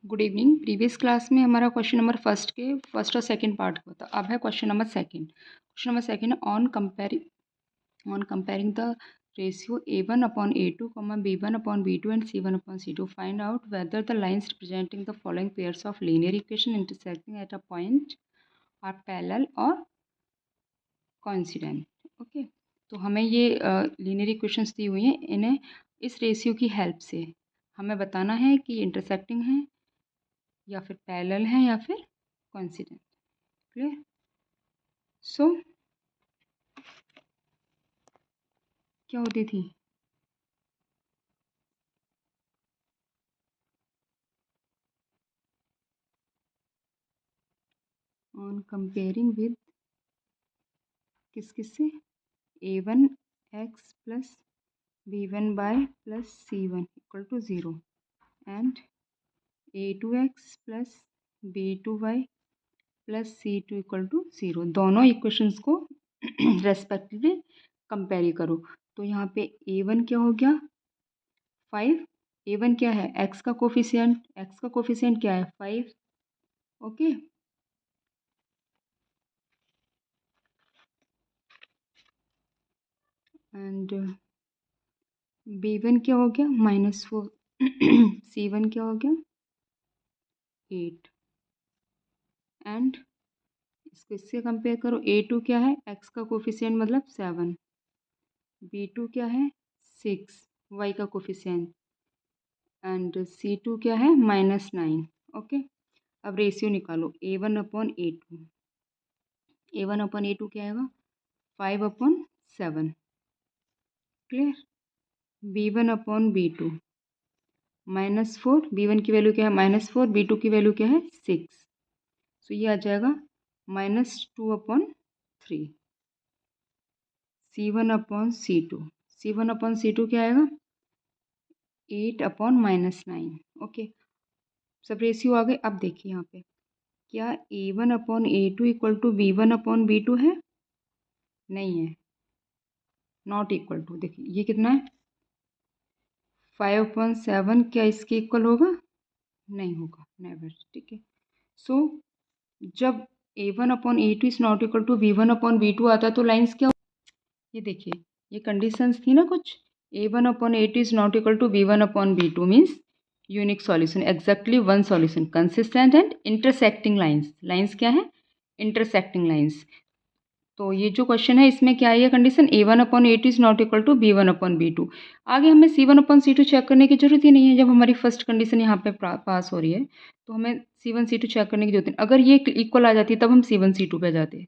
Good evening. Previous class में हमारा question number first और सेकंड पार्ट का था। अब है question number second. Question number second on comparing the ratio A1/A2, B1/B2 and C1/C2, find out whether the lines representing the following pairs of linear equation intersecting at a point are parallel और coincident. Okay, तो हमें ये linear equations दी हुई हैं, इन्हें इस ratio की help से हमें बताना है कि इंटरसेक्टिंग है या फिर पैरेलल है या फिर कोइंसिडेंट। क्लियर? सो क्या होती थी? ऑन कंपेयरिंग विद किस किस से? A1x plus B1y plus C1 equal to 0 and A2x plus B2y plus C2 equal to 0। दोनों इक्वेशंस को रेस्पेक्टिवली कंपेयर करो। तो यहाँ पे A1 क्या हो गया? 5। A1 क्या है? x का कोफिशिएंट क्या है? 5। ओके, एंड B1 क्या हो गया? -4। C1 क्या हो गया? 8। एंड इसको इससे कंपेयर करो। A2 क्या है? x का कोफिशिएंट मतलब 7। B2 क्या है? 6 y का कोफिशिएंट एंड C2 क्या है? -9। ओके, अब रेशियो निकालो A1/A2। A1/A2 क्या आएगा? 5/7। क्लियर? B1/B2 -4। B1 की वैल्यू क्या है? -4। B2 की वैल्यू क्या है? 6। सो ये आ जाएगा -2/3। C1/C2। C1/C2 क्या आएगा? 8/-9। ओके, सब रेशियो आ गए। अब देखिए यहाँ पे क्या A1/A2 इक्वल टू B1/B2 है? नहीं है, नॉट इक्वल टू। देखिए ये कितना है? 5/7। क्या इसके इक्वल होगा? नहीं होगा, नेवर। ठीक है, सो जब A1/A2 is not equal to B1/B2 आता है तो लाइन्स क्या? ये देखिए, ये कंडीशंस थी ना कुछ। A1/A2 is not equal to B1/B2 means unique solution, exactly one solution, consistent and intersecting lines. Lines क्या है? Intersecting lines. तो ये जो क्वेश्चन है इसमें क्या है? ये condition A1/A2 is not equal to B1/B2। आगे हमें C1/C2 चेक करने की जरूरत ही नहीं है। जब हमारी फर्स्ट कंडीशन यहाँ पे पास हो रही है तो हमें C1 C2 चेक करने की जरूरत नहीं। अगर ये इक्वल आ जाती तब हम C1 C2 पे जाते।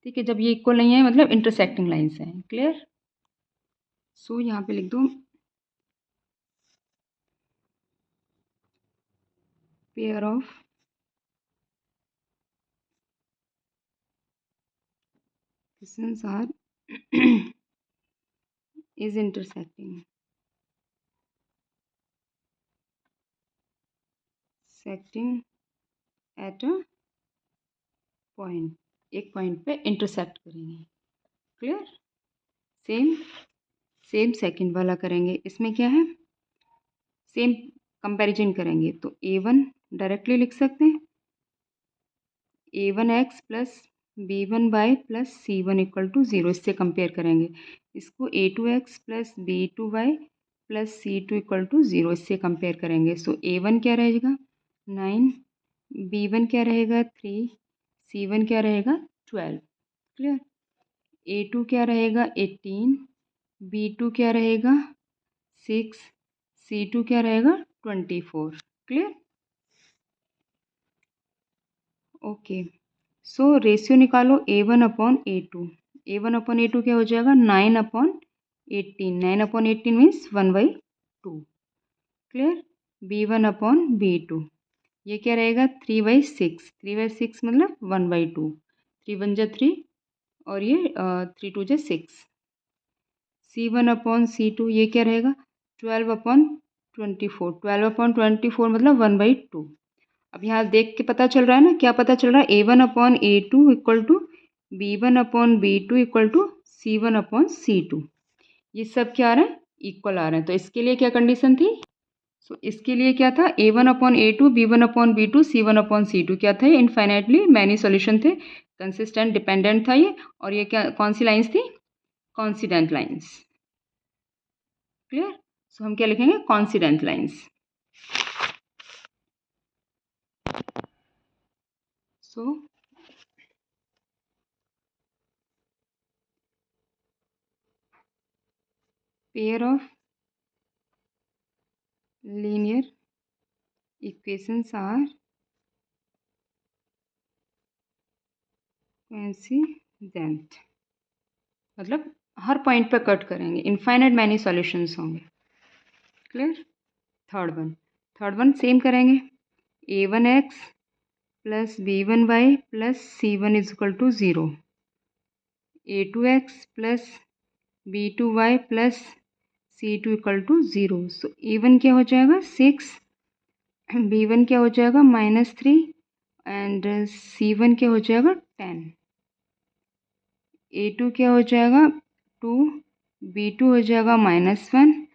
ठीक है, जब ये इक्वल नहीं है मतलब इंटरसेक्टिंग लाइन्स हैं। क्लियर? सो यहाँ पे लिख दो pair of questions are is intersecting at a point. एक पॉइंट पे इंटरसेक्ट करेंगे। क्लियर? सेम सेकंड वाला करेंगे। इसमें क्या है? सेम कंपैरिजन करेंगे तो A1 डायरेक्टली लिख सकते हैं, A1x plus B1y plus C1 equal to 0। इससे कंपेयर करेंगे। इसको A2x plus B2y plus C2 equal to 0 इससे कंपेयर करेंगे। सो A1 क्या रहेगा? 9। B1 क्या रहेगा? 3। C1 क्या रहेगा? 12। क्लियर? A2 क्या रहेगा? 18। B2 क्या रहेगा? 6। C2 क्या रहेगा? 24। क्लियर? ओके, सो रेशियो निकालो A1/A2। A1/A2 क्या हो जाएगा? 9/18। 9/18 मीन्स 1/2। क्लियर? B1/B2 ये क्या रहेगा? 3/6। 3/6 मतलब 1/2। 3 1 जा 3 और ये 3 2 जा 6। C1/C2 ये क्या रहेगा? 12/24। 12/24 मतलब 1/2। अब यहाँ देख के पता चल रहा है ना, क्या पता चल रहा है? A1/A2 equal to B1/B2 equal to C1/C2। ये सब क्या आ रहा है? इक्वल आ रहे हैं। तो इसके लिए क्या कंडीशन थी? सो इसके लिए क्या था, A1/A2 B1/B2 C1/C2 क्या था, इनफाइनाइटली मैनी सॉल्यूशन थे, कंसिस्टेंट डिपेंडेंट था ये। और ये क्या, कौन सी लाइंस थी, कॉन्सिडेंट लाइंस। क्लियर। सो हम क्या लिखेंगे, coincident lines. So pair of linear equations are coincident, मतलब हर पॉइंट पे कट करेंगे, इनफाइनाइट मैनी सॉल्यूशंस होंगे। क्लियर। थर्ड वन सेम करेंगे, A1x plus B1y plus C1 is equal to 0, A2x plus B2y plus C2 equal to 0। So A1 क्या हो जाएगा 6, B1 क्या हो जाएगा -3 एंड C1 क्या हो जाएगा 10, A2 क्या हो जाएगा 2, B2 हो जाएगा -1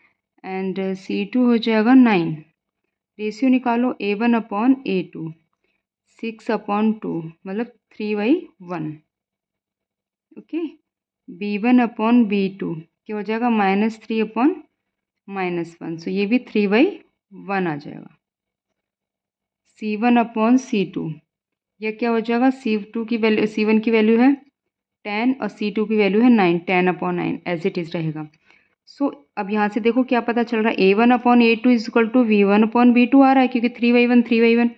एंड C2 हो जाएगा 9। रेशियो निकालो A1/A2, 6/2 मतलब 3/1। ओके। B1/B2 क्या हो जाएगा -3/-1, सो ये भी 3/1 आ जाएगा। C1/C2 यह क्या हो जाएगा, C2 की वैल्यू, C1 की वैल्यू है 10 और C2 की वैल्यू है 9, 10/9 एज इट इज़ रहेगा। सो अब यहाँ से देखो क्या पता चल रहा है, A1/A2 is equal to V1/B2 आ रहा है, क्योंकि 3/1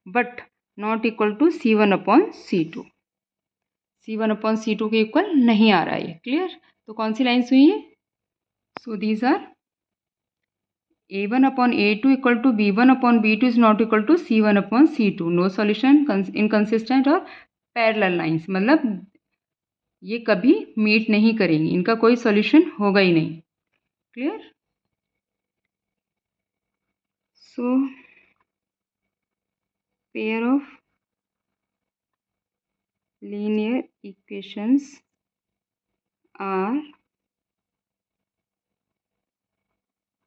but not equal to C1/C2, C1/C2 के इक्वल नहीं आ रहा है ये। क्लियर। तो कौन सी लाइन्स हुई है, so these are A1/A2 equal to B1/B2 is not equal to C1/C2, no solution, inconsistent और पैरेलल लाइन्स, मतलब ये कभी मीट नहीं करेंगी, इनका कोई सॉल्यूशन होगा ही नहीं। Clear. So pair of linear equations are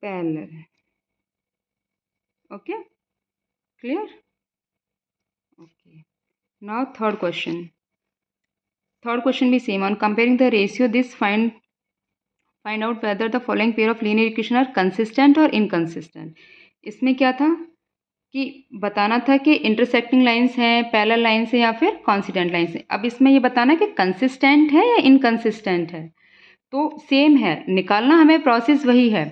parallel. Okay, clear. Okay, now third question be same. On comparing the ratio, this find out whether the following pair of linear equation are consistent or inconsistent. इसमें क्या था कि बताना था कि intersecting lines हैं, parallel lines है या फिर कॉन्सिडेंट लाइंस है। अब इसमें ये बताना कि कंसिस्टेंट है या इनकंसिस्टेंट है, तो सेम है, निकालना हमें प्रोसेस वही है।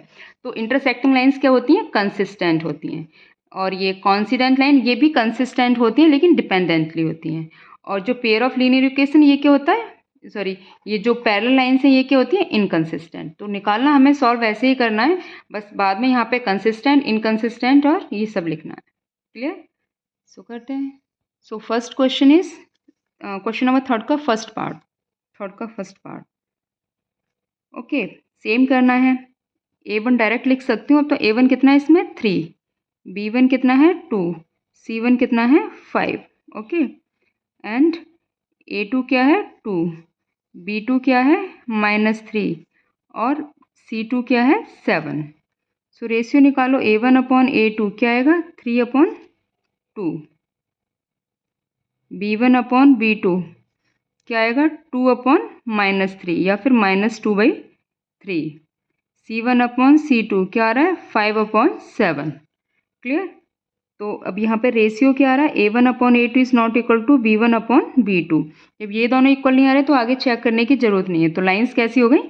तो इंटरसेक्टिंग लाइंस क्या होती हैं, कंसिस्टेंट होती हैं, और ये कॉन्सिडेंट लाइन ये भी कंसिस्टेंट होती हैं लेकिन डिपेंडेंटली होती हैं। और जो पेयर ऑफ लीनियर इक्वेशन ये क्या होता है, सॉरी, ये जो पैरेलल लाइंस हैं ये क्या होती है, इनकंसिस्टेंट। तो निकालना हमें सॉल्व ऐसे ही करना है, बस बाद में यहाँ पे कंसिस्टेंट, इनकंसिस्टेंट और ये सब लिखना है। क्लियर। सो करते हैं। So first question is question number third का फर्स्ट पार्ट। ओके, सेम करना है। A1 डायरेक्ट लिख सकती हूँ, अब तो A1 कितना है इसमें 3, B1 कितना है 2, C1 कितना है 5। ओके, एंड A2 क्या है 2, B2 क्या है -3 और C2 क्या है 7। सो रेशियो निकालो A1/A2 क्या आएगा 3/2, B1/B2 क्या आएगा 2/-3 या फिर -2/3, C1/C2 क्या आ रहा है 5/7। क्लियर। तो अब यहाँ पे रेशियो क्या आ रहा है, A1/A2 is not equal to B1/B2। जब ये दोनों इक्वल नहीं आ रहे तो आगे चेक करने की जरूरत नहीं है। तो लाइंस कैसी हो गई,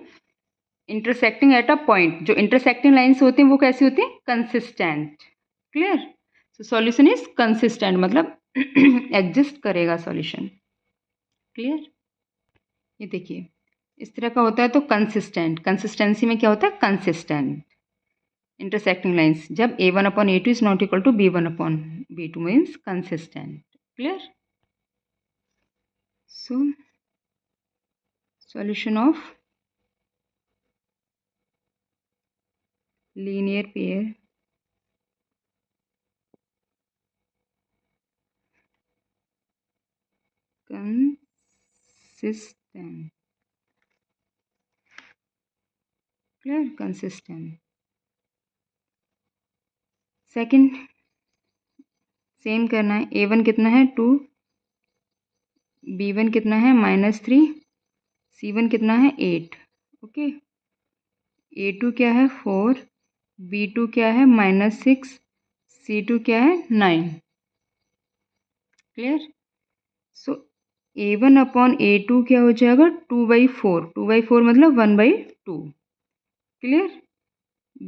इंटरसेक्टिंग एट अ पॉइंट। जो इंटरसेक्टिंग लाइंस होती हैं वो कैसी होती हैं, consistent. Clear. So solution is consistent, मतलब एग्जिस्ट करेगा सॉल्यूशन। क्लियर। ये देखिए इस तरह का होता है, तो कंसिस्टेंट, कंसिस्टेंसी में क्या होता है, कंसिस्टेंट इंटरसेक्टिंग लाइंस। जब A1/A2 is not equal to B1/B2 means consistent. Clear. So solution of linear pair consistent. Clear, consistent. Second same करना है। A1 कितना है 2, B1 कितना है -3, C1 कितना है 8। ओके, A2 क्या है 4, B2 क्या है -6, C2 क्या है 9। क्लियर। सो A1 अपॉन A2 क्या हो जाएगा 2/4, 2/4 मतलब 1/2। क्लियर।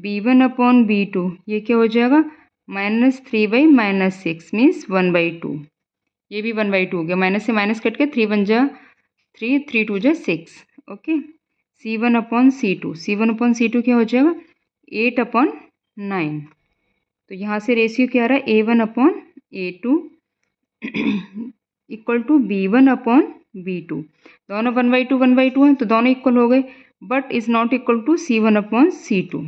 B1 अपॉन B2 ये क्या हो जाएगा -3/-6 मीन्स 1/2। ये भी 1/2 हो गया, माइनस से माइनस कट के 3 1 जा 3, 3 2 जा 6। Okay, C1 upon C2, C1 upon C2 क्या हो जाएगा 8/9। तो यहाँ से रेशियो क्या आ रहा है A1 upon A2 equal to B1 upon B2। दोनों 1/2 हैं तो दोनों इक्वल हो गए, but is not equal to C1 upon C2।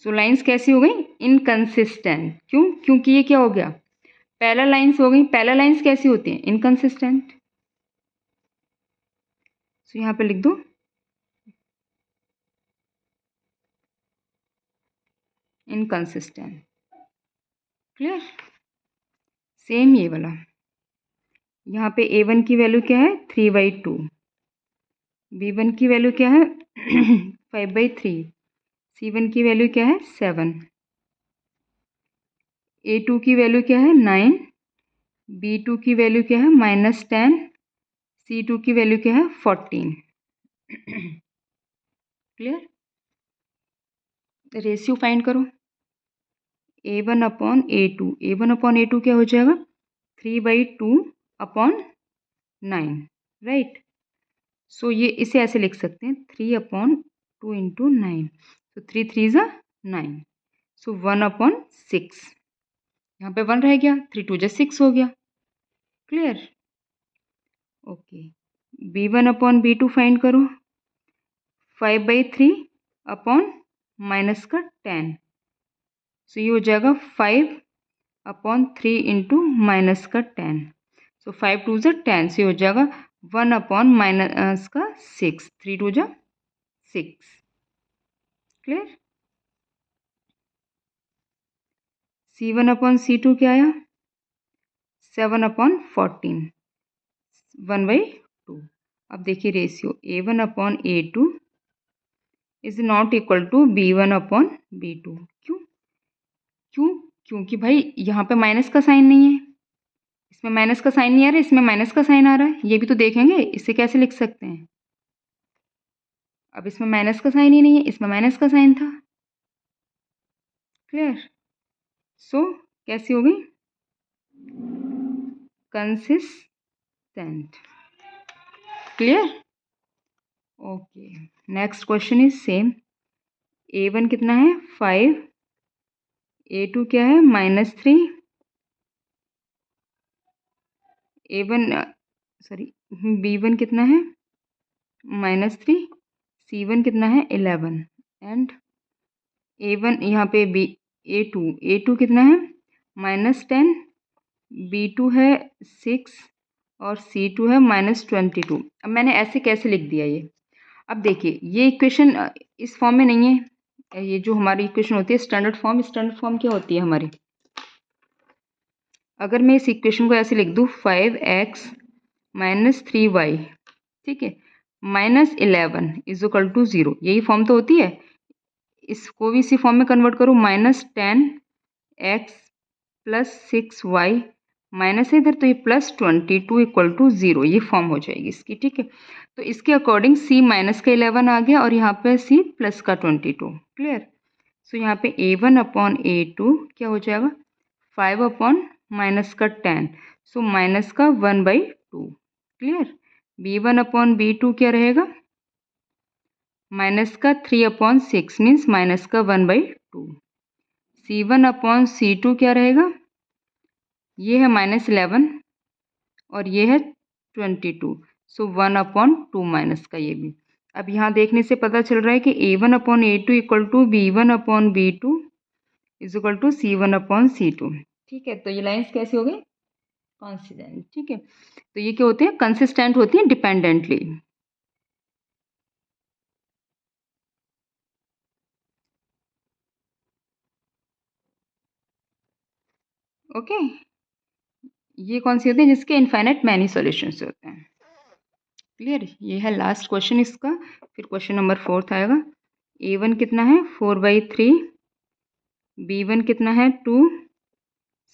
So lines कैसी हो गई इनकंसिस्टेंट। क्यों? क्योंकि ये क्या हो गया पैरेलल लाइन्स हो गई। पैरेलल लाइन्स कैसी होती हैं इनकंसिस्टेंट। सो यहाँ पे लिख दो इनकंसिस्टेंट। क्लियर। सेम ये वाला, यहाँ पे A1 की वैल्यू क्या है 3/2, B1 की वैल्यू क्या है 5/3, C1 की वैल्यू क्या है 7, A2 की वैल्यू क्या है 9, B2 की वैल्यू क्या है -10, C2 की वैल्यू क्या है 14। क्लियर। रेशियो फाइंड करो A1 upon A2, A1 upon A2 क्या हो जाएगा 3/2/9, राइट। सो ये इसे ऐसे लिख सकते हैं 3/2 इंटू 9, तो 3 3 ज़ा 9, सो 1/6। यहाँ पे 1 रह गया, 3 2 ज़ा 6 हो गया। Clear. Okay, B1 upon B2 find करो 5/3 अपॉन माइनस का 10, सो ये हो जाएगा 5/3 इंटू माइनस का 10, सो 5 2 ज़ा 10, सो ये हो जाएगा 1/माइनस का 6, 3 2 ज़ा 6। क्लियर। C1 अपॉन C2 क्या आया 7/14, 1/2। अब देखिए ratio A1 upon A2 is not equal to B1 upon B2। क्यों? क्यों? क्योंकि भाई यहाँ पे माइनस का साइन नहीं है, इसमें माइनस का साइन नहीं आ रहा है, इसमें माइनस का साइन आ रहा है। ये भी तो देखेंगे, इसे कैसे लिख सकते हैं। अब इसमें माइनस का साइन ही नहीं है, इसमें माइनस का साइन था। क्लियर। सो कैसी हो गई consistent. Clear. Okay, next question is same. A1 कितना है 5, A2 क्या है -3, A1 सॉरी B1 कितना है -3, C1 कितना है 11 एंड A1 यहाँ पे A2 कितना है -10, B2 है 6 और C2 है -22। अब मैंने ऐसे कैसे लिख दिया ये। अब देखिए ये इक्वेशन इस फॉर्म में नहीं है। ये जो हमारी इक्वेशन होती है स्टैंडर्ड फॉर्म क्या होती है हमारी। अगर मैं इस इक्वेशन को ऐसे लिख दूँ 5x - 3y, ठीक है, -11 इज इक्वल टू 0, यही फॉर्म तो होती है। इसको भी इसी फॉर्म में कन्वर्ट करूँ -10x + 6y माइनस है इधर तो ये +22 इक्वल टू 0, ये फॉर्म हो जाएगी इसकी। ठीक है, तो इसके अकॉर्डिंग C - 11 आ गया और यहाँ पे C + 22। क्लियर। सो यहाँ पे A1 अपॉन A2 क्या हो जाएगा 5/-10, सो -1/2। क्लियर। B1 अपॉन B2 क्या रहेगा -3/6 मीन्स -1/2। C1 अपॉन C2 क्या रहेगा, ये है -11 और ये है 22, सो 1/2 माइनस का ये भी। अब यहाँ देखने से पता चल रहा है कि A1 upon A2 equal to B1 upon B2 is equal to C1 upon C2। ठीक है, तो ये लाइन्स कैसी हो गई कॉन्सिडेंट। ठीक है, तो ये क्या होते हैं कंसिस्टेंट होती हैं डिपेंडेंटली। ओके, ये कौन सी होती है? जिसके इनफाइनाइट मैनी सॉल्यूशंस होते हैं। क्लियर? ये है लास्ट क्वेश्चन इसका। फिर क्वेश्चन नंबर 4 आएगा। A1 कितना है? 4/3। B1 कितना है? 2।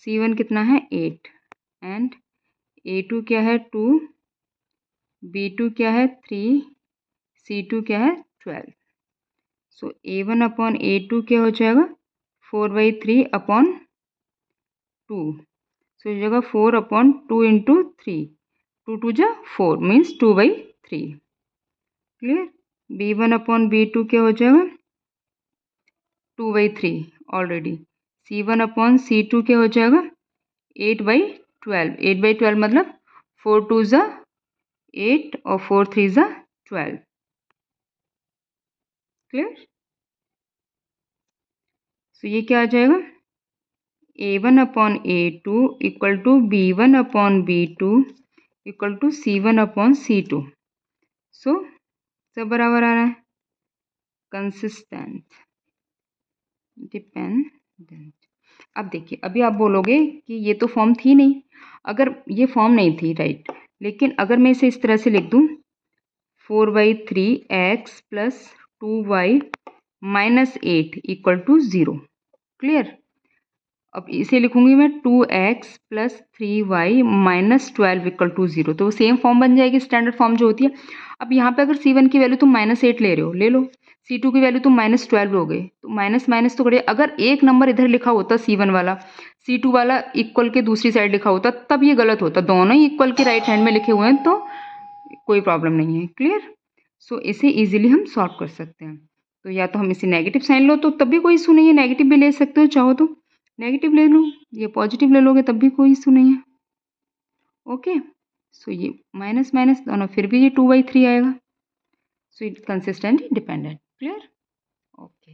C1 कितना है? 8। एंड A2 क्या है? 2। B2 क्या है? 3। C2 क्या है? 12। सो A1 अपॉन A2 क्या हो जाएगा? 4/3 अपॉन 2। सो इस जगह 4 अपॉन 2 इंटू 3। 2 2 जा 4 means 2/3। Clear? B1 upon B2 क्या हो जाएगा? 2/3 ऑलरेडी। C1 अपॉन C2 क्या हो जाएगा? 8/12। 8/12 मतलब 4 2 जा 8 और 4 3 जा 12। क्लियर? सो ये क्या आ जाएगा? A1 upon A2 equal to B1 upon B2 equal to C1 upon C2। So सब बराबर आ रहा है। Consistent, dependent. अब देखिए, अभी आप बोलोगे कि ये तो फॉर्म थी नहीं। अगर ये फॉर्म नहीं थी, राइट, लेकिन अगर मैं इसे इस तरह से लिख दूँ 4/3x plus 2y minus 8 equal to 0। Clear? अब इसे लिखूंगी मैं 2x plus 3y minus 12 equal to 0। तो वो सेम फॉर्म बन जाएगी, स्टैंडर्ड फॉर्म जो होती है। अब यहाँ पे अगर C1 की वैल्यू तुम -8 ले रहे हो, ले लो। C2 की वैल्यू तुम -12 लोगे, तो माइनस माइनस तो करिए। अगर एक नंबर इधर लिखा होता C1 वाला, C2 वाला इक्वल के दूसरी साइड लिखा होता, तब ये गलत होता। दोनों ही इक्वल के राइट हैंड में लिखे हुए हैं तो कोई प्रॉब्लम नहीं है। क्लियर? सो इसे ईजिली हम सॉल्व कर सकते हैं। तो या तो हम इसे नेगेटिव साइन लो तो तब भी कोई इशू नहीं है, नेगेटिव भी ले सकते हो, चाहो तो नेगेटिव ले लो, ये पॉजिटिव ले लोगे तब भी कोई इशू नहीं है। ओके, सो ये माइनस माइनस दोनों फिर भी ये 2/3 आएगा। So it consistent dependent. Clear? Okay,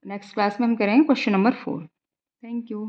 next class में हम करेंगे क्वेश्चन नंबर 4। Thank you.